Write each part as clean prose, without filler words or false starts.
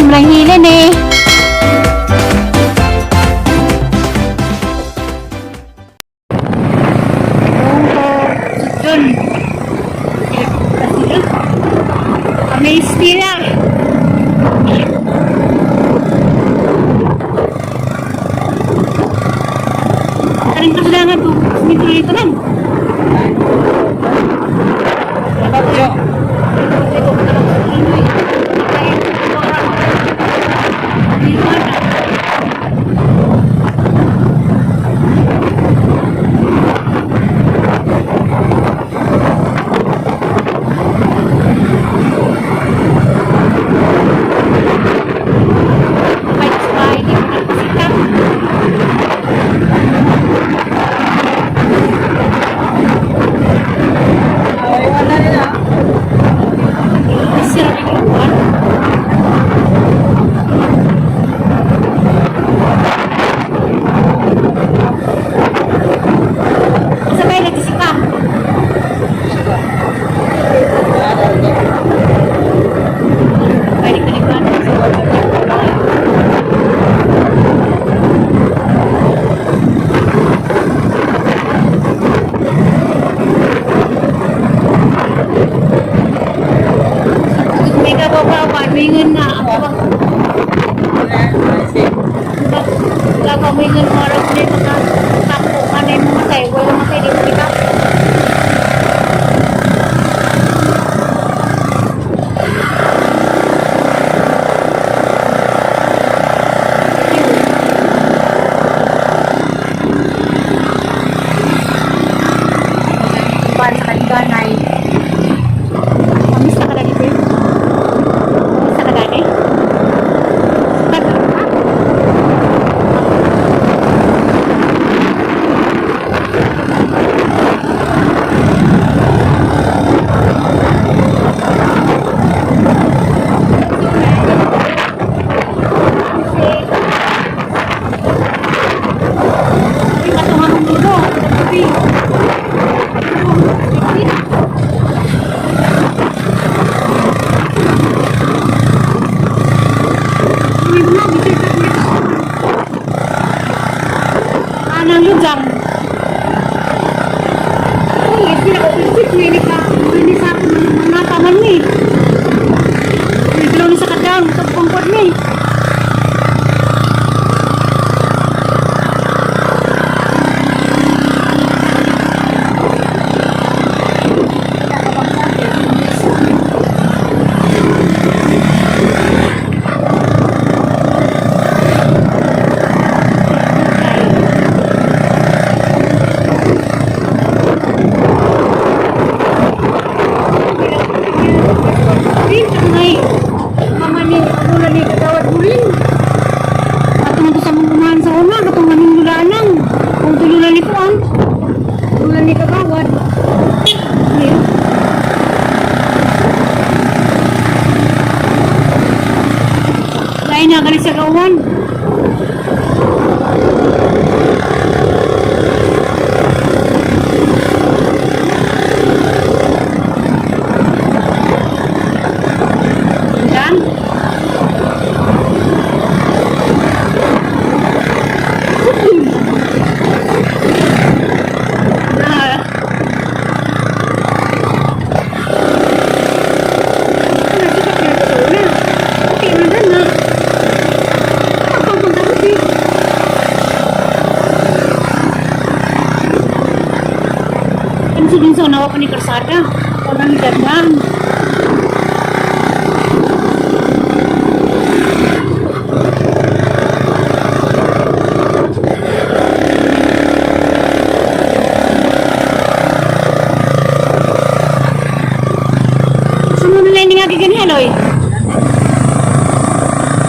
lang hilan eh. Doon. May stila. Karing kasilangan to. Dito lang. Mingan na ako. Laga mingan mo rin dito na tapo ka na yung matay. Wala matay dito kita. Pan sa kaliganay. Kamis na ka na dito. Anang lujang. Oh, hindi ako pisik. Hindi sa mga taman ni. Hindi ni sa kadang. Sa pangkot ni. Lain na galing sa gawan. Dan din sa unawa pa ni Karsada. O nang dadaan. Sunod na lang nga gigani, Aloy.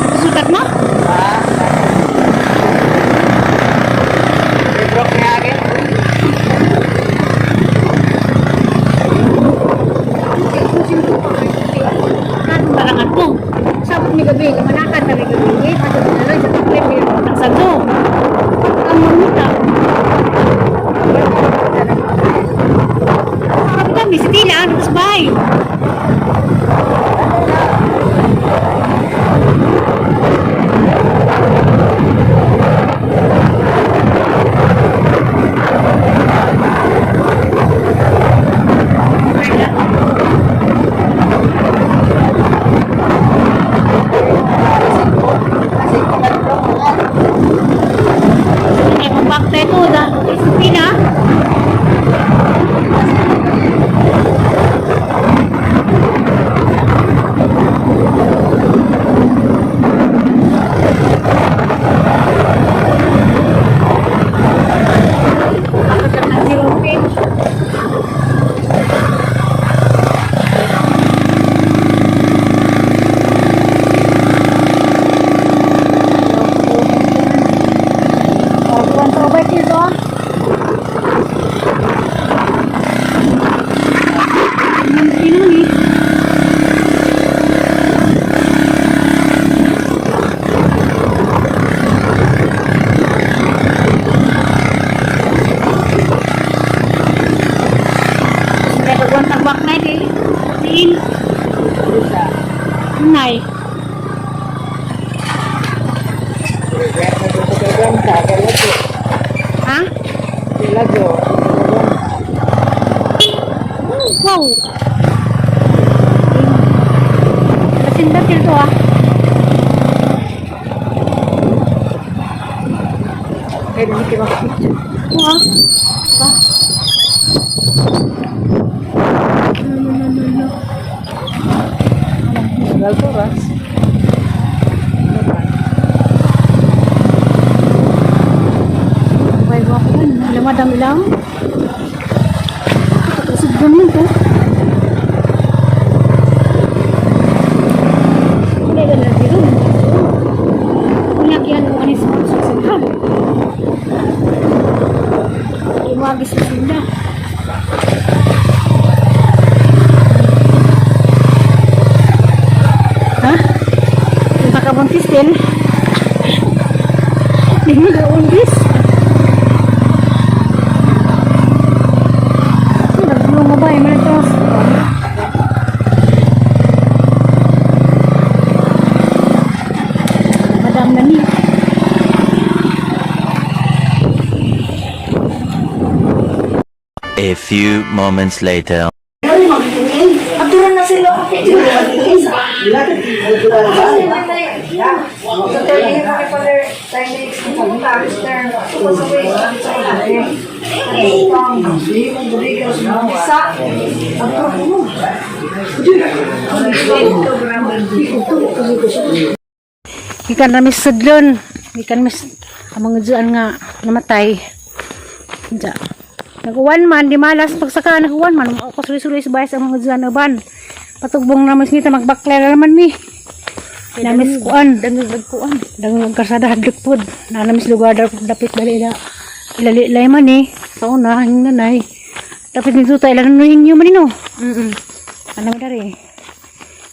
Nagsutat mo? Broke niya agad. Barangan ko. Sabot ni gabi, kamanakan na gabi. Patod na lang sa tuklet, pinag sago. Ang mamuta. Sabi kami, si Tila, tapos bye. Wow! Nasindat yun to ah. Kaya dito ba? Wow! Ba? Galtoras. May ko ako yun. Alam mo, dami lang. Kapasig ganun to. Hindi ka na dito. Kunyakihan mo anis mo sa sinhan. Iwagis sa sinda. Ha? Yung kakabuntis din. Hindi mo kakabuntis. Nagbulong mo ba? Yung malitos. Madam na ni. A few moments later. Aturan na sila. Ikan ramis sudlon. Ikan mis amang dyan nga namatay. Diya. Naguwan man, di malas pagsaka naguwan man. Ako sulis-sulis bayas ang mga dyan aban. Patugbong namis nita magbakler naman mi. Namis kuan. Dangag nagkuan. Dangang karsada hadlik pod. Namis lugar dapit bali na. Ilalilay man eh. Sa una, yung nanay. Dapat nito tayo lang nuhin nyo man ino. Ano mo dari?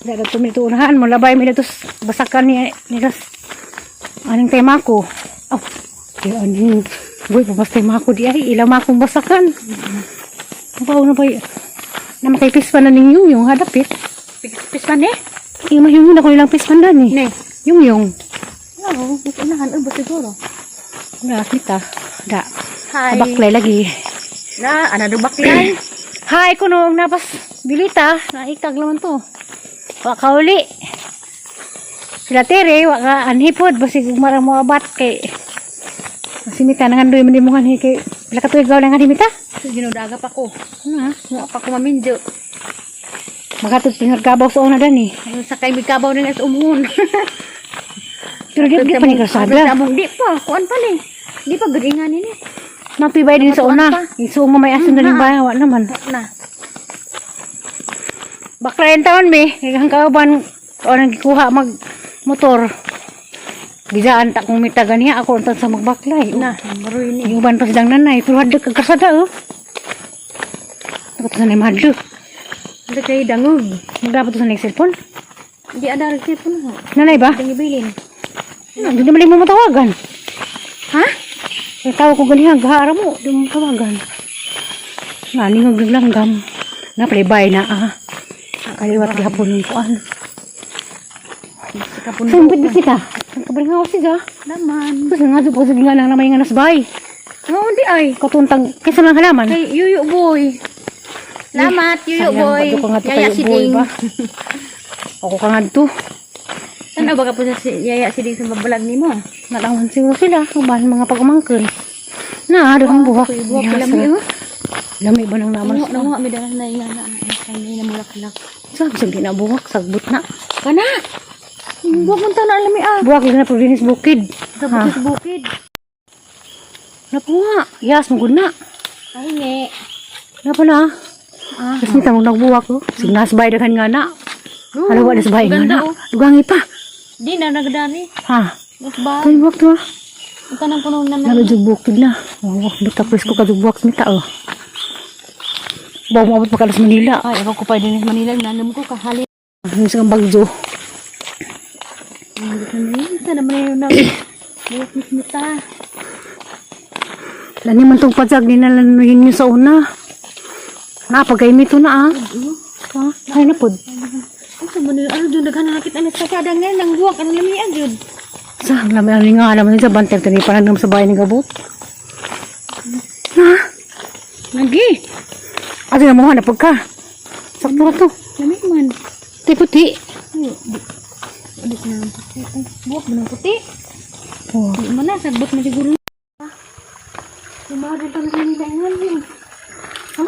Dapat tumito unahan mo. Labay mo ito basakan ni Ras. Anong tema ko? Oh, kaya anong boy, pamas tema ko di ay. Ilang akong basakan. Ano na ba yun? Na makaipispan na ninyo yung hadapit. Pispan eh? Yung mahiyong ako ilang pispan na ni. Ne. Yung. Oo, unahan ba siguro? Wala, kita. Da. Hi. Baklay lagi. Na, another baklay. Hi, kunong napas bilita. Naikag naman to. Waka uli. Sila tere, waka anhipod. Basi marang mga bat kay... Masimita, nangandoy manimungan kay... Pila ka tuwigaw lang nga dimita? Ginudaga pa ko. Ano ha? Nga pa ko mamindyo. Makatod pinagkabaw sa una dan eh. Ayun sa kay bikabaw na sa umuhon. Pero di pa ni kasada. Di pa, kuan pa ni. Di pa garingan ni. Napibay din sa una. Isuong mo may asin na rin ba? Wala naman. Na. Bakla yung taon me. Hanggang kauban. O nang gikuha mag motor. Gizaan ta kung mitagan niya. Ako ang sa magbaklay. Na, maroy ni. Yung uban pa silang nanay. Pero hadag kagkasada oh. Takot sa nanay mahadlo. Ada kay dangog. Magdapat sa nanay cellphone. Di ada telepon ho. Nanay ba? Dangibilin. Hindi naman mo matawagan. Ha? Kaya tawag ko ganihan. Gahara mo. Hindi mo matawagan. Nga, ningog naglanggam. Naplay na ah. Kaliwat gihapon yung kuan. Kapun. Sambit ba kita? Ang kabaling ako siya. Naman. Kasi nga doon po sa ginga na may nga nasbay. Oo, di ay. Katuntang, kesa lang halaman. Kay Yuyo Boy. Salamat, Yuyo Sayang, Boy. ba't ako nga to Yaya kayo, si boy Ding. ba? Ako ka nga to. Saan ba ka po sa Yaya si Ding sa babalag ni mo? Nalawan siguro sila. Kabahan mga pag-umangkin. Na, doon ang buhak. Buhak Yes, lami oh. Lami ba nang naman? Nanguha mi dalas na nga na. Kami na mulak-lak. Sabi sa ginabuhak, sagbot na. Kana. Buhak mo na lami ah. Buhak lang na probinis bukid. Sa Ha? bukid. Napo nga. Yas, magod na. Ay nge. Napa na. Kasi nita mong nagbuwak ko. Sige, nasbay daghan nga na. Oh, Halawa nasbay nga ganda, na. oh. Dugangi pa. Di na nagdani. Ha? Mas ba? Kaya buwak to ha. Ang tanang puno naman. Nalajog bukid na. Oh, tapos ko kajugbuwak smita oh. Bawa mo abot makalas Manila. Ay, ako ko pa din sa Manila. Nanam ko kahali. Ang isang bagyo. Sana naman yun na. Buhak ni Smita. Lani man tong padsag din nalanuhin nyo sa una. Napagay mito na ah. Ha? Ay na pod. Ang saman yun. Ano doon naghanakit. Ano sa kadang nga. Nang buwak. Ano lami agad. Sa lami ang nga naman sa bantay tani parang sa bahay ng gabot. Na. Lagi. Ate na mo hanap ka. Sakto na to. Lamig man. Puti. Adik na ang puti. Buwak mo ng puti. Oh. Hindi mo na, sagbot na siguro. Lumahan pa na nila ngayon.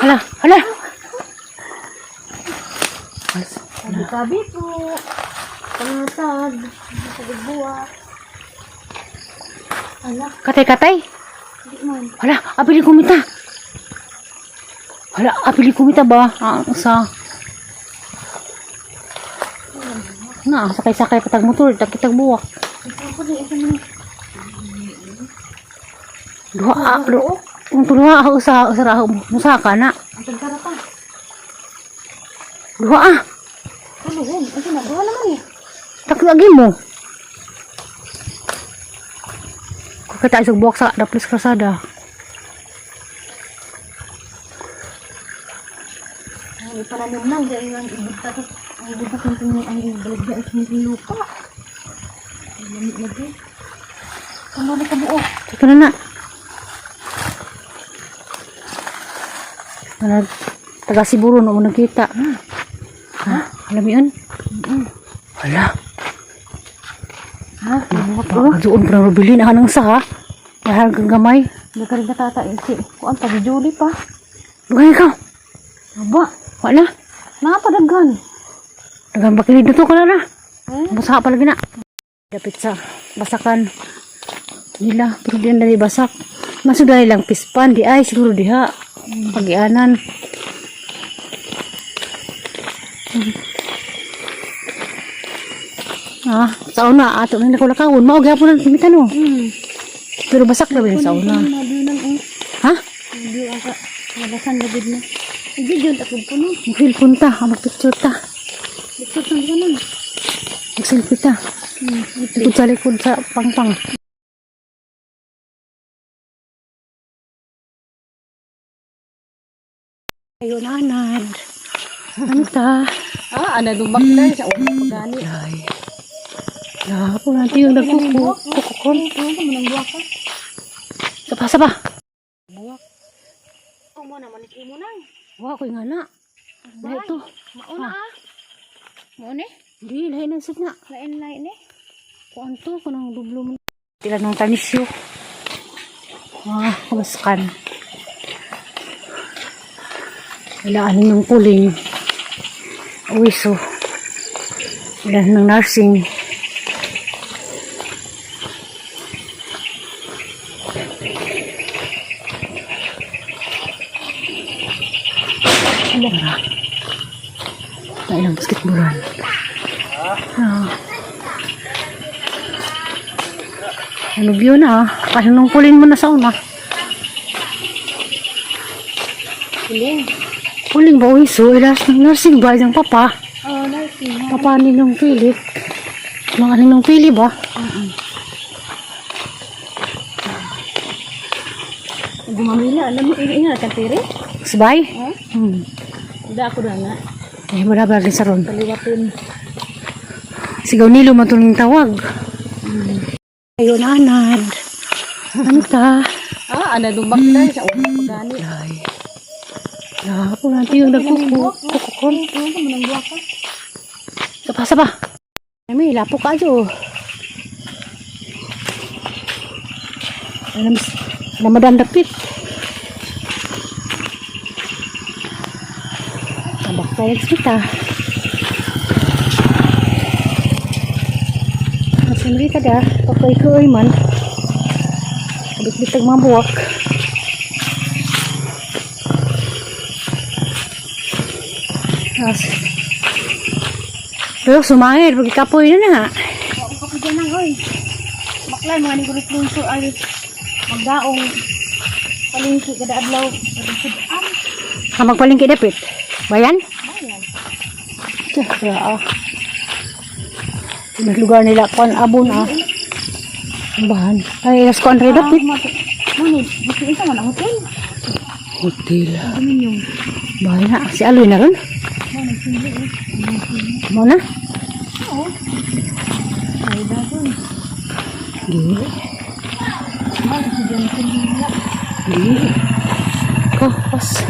Hala, hala. Sabi po. Pangatag. Pagbuwak. Ala, Katay-katay. hindi man. Hala, apili kumita. Hala, apili kumita ba? Sa... Na, sakay-sakay patag motor, takitag buwak. Ito na, ito na. Duha ako sa musaka na. Ang tagkara pa. Duha Ano yun? Ito na, buha naman eh. Taklagi mo. Kakita isang buwak sa Daplis Krasada. Ang ipananim lang, dahil ang ibigta ko. Ang ibigta ko ang ibaligya at hindi lupa. Ang lamig na din. Ano na ka buo? Ito na. Taga Siburo na mo nakita. Ha? Alam mo yun? Hala. Ha? Doon pa na rubilin. Anong sa ha? Dahil kang gamay. Nagkarig na tata. Kuan pa, Julie pa. Lugay ka. Aba, Wala. nakapadagan. Dagang bakilid na to ka na. Eh? Basak pa lagi na. Dapit sa basakan nila. Pero di na basak. Masuday lang pispan. Di ay siguro diha. Pagianan. Sa una. Ato na nakulakawon. Maugya po na timitan o. Pero basak na rin sa una. Madunan eh. Ha? Hindi aka. Malasan na din na. Hindi yun, takog po nun. Mag-feel punta. Mag-picture ta. Diktot ng ganun. Mag-selfie ta. Likod sa likod sa pangpang. Ayun, anad. Ano ta? Ana dumbak na sa unang pagani. Ay. Lapo natin yung nagkukukon. Ano mo nang buwak ka? Kapasa ba? O mo na, maniki mo na. Wah, ko nga na. Dahil ito. Mauna ah. Mauna eh. Hindi, lahin ang sit na. Lain-lain eh. Kuan to, kunang dublo mo. Tila ng tanisyo. Kumaskan. Ilaan ng puling. Uwiso. Ilan ng nursing. Ilan na. Ilang basketballan. Ano view na kasi nung pulin mo na sa una. Puling ba uwiso? Ilas ng nursing ba? Yung papa? Oh, nursing. Papa nilang Philip. Mga nilang Philip ba? Gumamila. Alam mo, ingat ka tiri? Sabay? Hindi ako na nga. Eh, marabag din sa ron. Kaliwatin. Sigaw nilo matuling tawag. Ayun, anad. Ano ta? Ana dumbak na sa unang pagani. Ay. Lapo natin yung nagkukukon. Ano mo nang buwak ka? Kapasa ba? May lapo ka dyo. Alam madam dapit. Tabak tayo kita. Masimri ka da. Pakoy-koy man. Bit-bitag mga buwak. Pero sumangit. Pagkikapoy na na. Ako kapag yan oy. Baklay, mga nigurus-lunso ay magdaong palingki kada adlaw. Magpalingki dapit. Bayan? Bayan. Kaya yung lugar nila kon abon bahan ay las kon red dapit. Mano, gusto isa man ang hotel. Hotel. Dominium. Bayan na. Si Aloy na ron. Mano, sindi eh. Mo na? Oo. Ay, dagon. Di. Mano, si Johnson nila. Di. Kapas.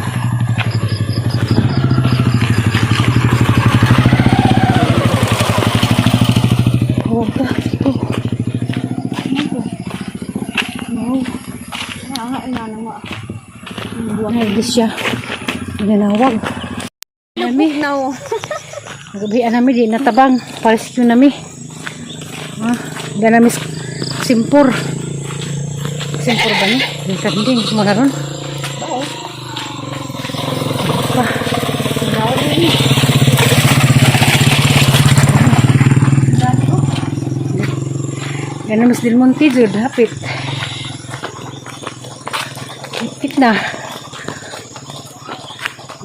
Nagis siya. Nanawag. Nami. No. Gabi nami di natabang. Parescue nami. Ganami simpur. Simpur ba ni? Minsan din. Muna ron. Oo. Wah. Ganami sa Del Monte. Jud. Hapit. Hapit na.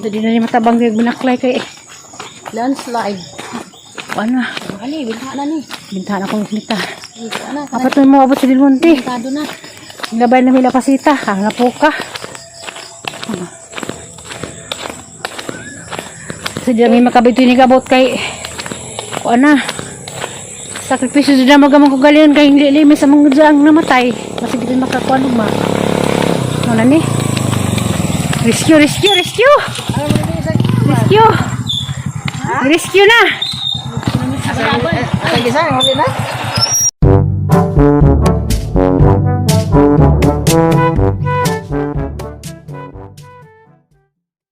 Jadi na ni matabang kay binaklay kay Landslide. ano Ani, bintana ni. bintana kong sinita. Bintana. Apat na mo abot sa Del Monte. Bintado na. Gabay na mila pasita. Nga po ka. Kasi di namin makabito ni kabot kay o na. Sakripisyo di na magamang kagalingan kay hindi limi sa mga dyaang namatay. Kasi di rin makakuha nung ano ni? Rescue! Rescue! Rescue! Rescue! Rescue na! Ay, gisa, huli na.